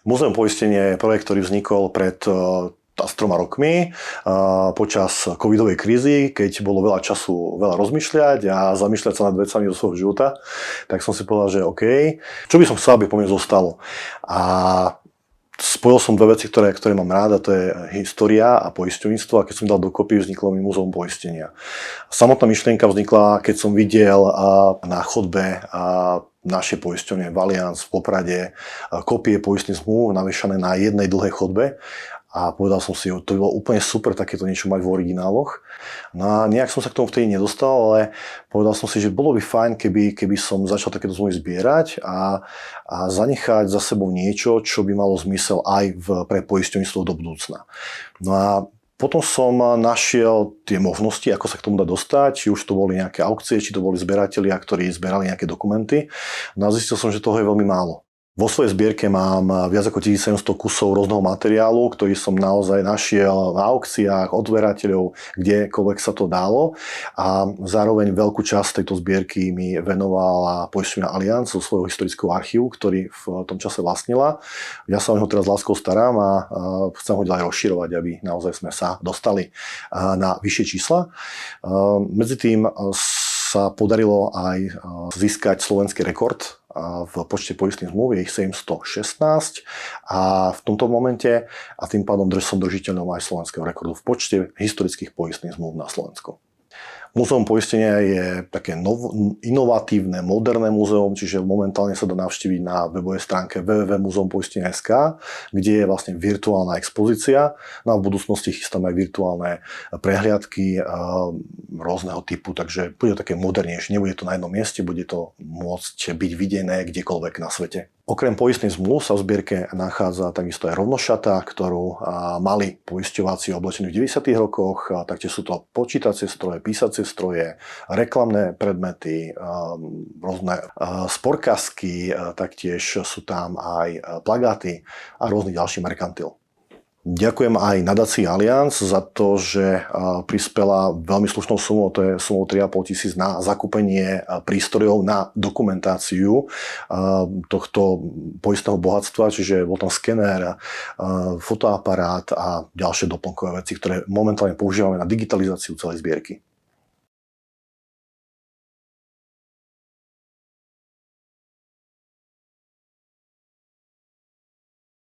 Múzeum poistenia je projekt, ktorý vznikol pred s 3 rokmi počas covidovej krízy, keď bolo veľa času veľa rozmýšľať a zamýšľať sa nad vecami zo svojho života, tak som si povedal, že OK, čo by som chcel, aby po mne zostalo. A spojil som dve veci, ktoré mám rád, a to je história a poisťovníctvo, a keď som dal dokopy, vzniklo mi Múzeum poistenia. Samotná myšlienka vznikla, keď som videl na chodbe našej poisťovne Allianz v Poprade kopie poistných zmluv navešané na jednej dlhej chodbe. A povedal som si, to by bolo úplne super takéto niečo mať v origináloch. No a nejak som sa k tomu vtedy nedostal, ale povedal som si, že bolo by fajn, keby som začal takéto zmluvy zbierať a zanechať za sebou niečo, čo by malo zmysel aj pre poisťovníctvo do budúcna. No a potom som našiel tie možnosti, ako sa k tomu dá dostať, či už to boli nejaké aukcie, či to boli zberatelia, ktorí zberali nejaké dokumenty. No a zistil som, že toho je veľmi málo. Vo svojej zbierke mám viac ako 1700 kusov rôzneho materiálu, ktorý som naozaj našiel na aukciách od zberateľov, kdekoľvek sa to dalo. A zároveň veľkú časť tejto zbierky mi venovala poisťovňa Allianz zo svojho historického archívu, ktorý v tom čase vlastnila. Ja sa o neho teraz s láskou starám a chcem ho ďalej rozširovať, aby naozaj sme sa dostali na vyššie čísla. Medzi tým sa podarilo aj získať slovenský rekord v počte poistných zmluv, je ich 716 a v tomto momente a tým pádom som držiteľom aj slovenského rekordu v počte historických poistných zmluv na Slovensku. Múzeum poistenia je také inovatívne, moderné múzeum, čiže momentálne sa dá navštíviť na webovej stránke www.muzeumpoistenia.sk, kde je vlastne virtuálna expozícia. No a v budúcnosti chystáme aj virtuálne prehliadky rôzneho typu, takže bude to také modernejšie. Nebude to na jednom mieste, bude to môcť byť videné kdekoľvek na svete. Okrem poistných zmluv sa v zbierke nachádza takisto aj rovnošata, ktorú mali poisťováci oblečení v 90. rokoch. Taktiež sú to počítacie stroje, písacie stroje, reklamné predmety, rôzne sporkazky, taktiež sú tam aj plagáty a rôzny ďalší merkantil. Ďakujem aj nadácii Allianz za to, že prispela veľmi slušnou sumou, to je sumou 3,5 tisíc na zakúpenie prístrojov na dokumentáciu tohto poistného bohatstva, čiže bol tam skener, fotoaparát a ďalšie doplnkové veci, ktoré momentálne používame na digitalizáciu celej zbierky.